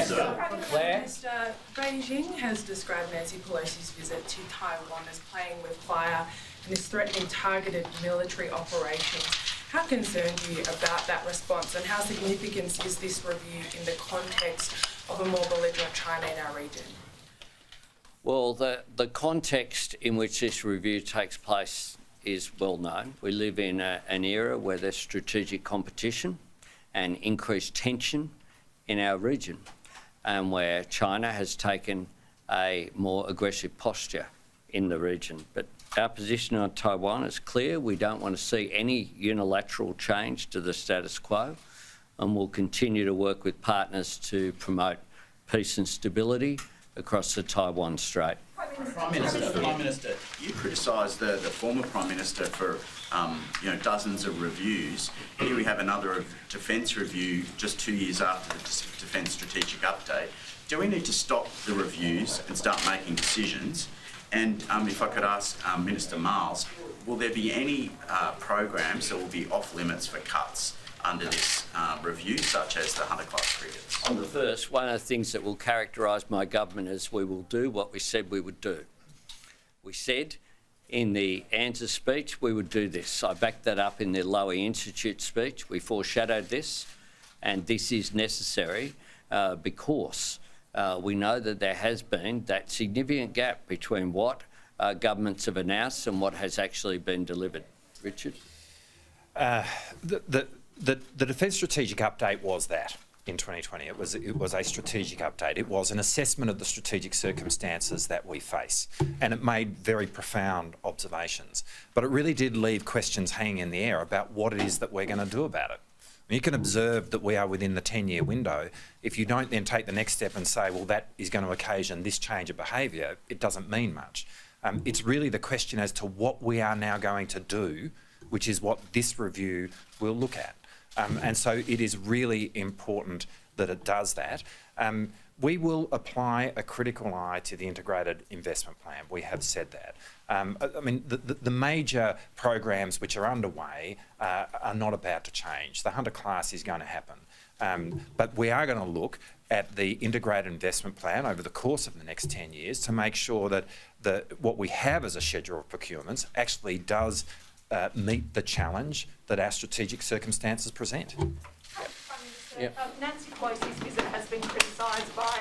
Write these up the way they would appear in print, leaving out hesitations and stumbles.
Minister, Beijing has described Nancy Pelosi's visit to Taiwan as playing with fire and is threatening targeted military operations. How concerned are you about that response, and how significant is this review in the context of a more belligerent China in our region? Well, the context in which this review takes place is well known. We live in an era where there's strategic competition and increased tension in our region, and where China has taken a more aggressive posture in the region. But our position on Taiwan is clear. We don't want to see any unilateral change to the status quo, and we'll continue to work with partners to promote peace and stability across the Taiwan Strait. Prime Minister, you criticised the former Prime Minister for dozens of reviews. Here we have another defence review just 2 years after the Defence Strategic Update. Do we need to stop the reviews and start making decisions? And if I could ask Minister Miles, will there be any programs that will be off limits for cuts under this review, such as the Hunter Class frigates? On the first, one of the things that will characterise my government is we will do what we said we would do. We said in the ANZUS speech we would do this. I backed that up in the Lowy Institute speech. We foreshadowed this, and this is necessary because we know that there has been that significant gap between what governments have announced and what has actually been delivered. Richard? The Defence Strategic Update was that in 2020. It was a strategic update. It was an assessment of the strategic circumstances that we face, and it made very profound observations. But it really did leave questions hanging in the air about what it is that we're going to do about it. You can observe that we are within the 10-year window. If you don't then take the next step and say, well, that is going to occasion this change of behaviour, it doesn't mean much. It's really the question as to what we are now going to do, which is what this review will look at. And so it is really important that it does that. We will apply a critical eye to the integrated investment plan. We have said that. I mean, the major programs which are underway are not about to change. The Hunter Class is going to happen. But we are going to look at the integrated investment plan over the course of the next 10 years to make sure that what we have as a schedule of procurements actually does meet the challenge that our strategic circumstances present. Prime Minister, Nancy Pelosi's visit has been criticised by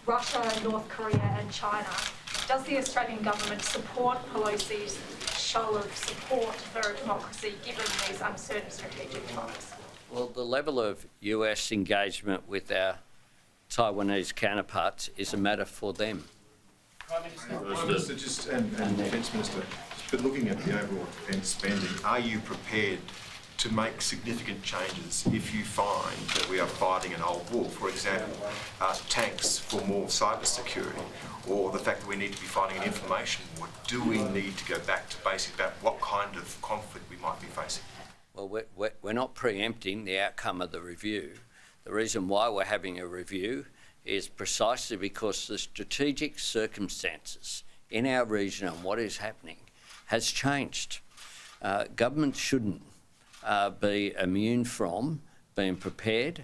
Russia, North Korea and China. Does the Australian government support Pelosi's show of support for democracy given these uncertain strategic times? Well, the level of US engagement with our Taiwanese counterparts is a matter for them. Prime Minister, and Defence Minister, but looking at the overall defence spending, are you prepared to make significant changes if you find that we are fighting an old war? For example, tanks for more cyber security, or the fact that we need to be fighting an information war. Do we need to go back to basics about what kind of conflict we might be facing? Well, we're not preempting the outcome of the review. The reason why we're having a review is precisely because the strategic circumstances in our region and what is happening has changed. Government shouldn't be immune from being prepared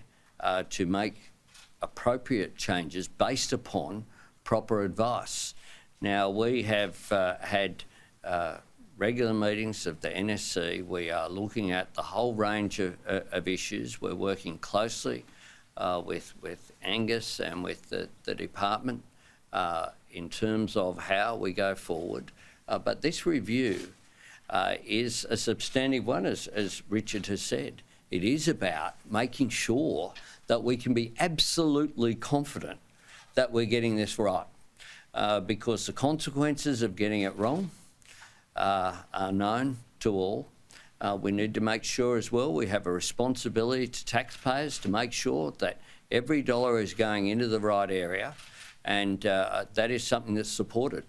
to make appropriate changes based upon proper advice. Now, we have had regular meetings of the NSC. We are looking at the whole range of issues. We're working closely with Angus and with the department in terms of how we go forward. But this review is a substantive one, as Richard has said. It is about making sure that we can be absolutely confident that we're getting this right, because the consequences of getting it wrong are known to all. We need to make sure as well we have a responsibility to taxpayers to make sure that every dollar is going into the right area, and that is something that's supported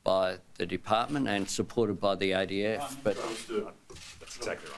by the department and supported by the ADF. But that's exactly right.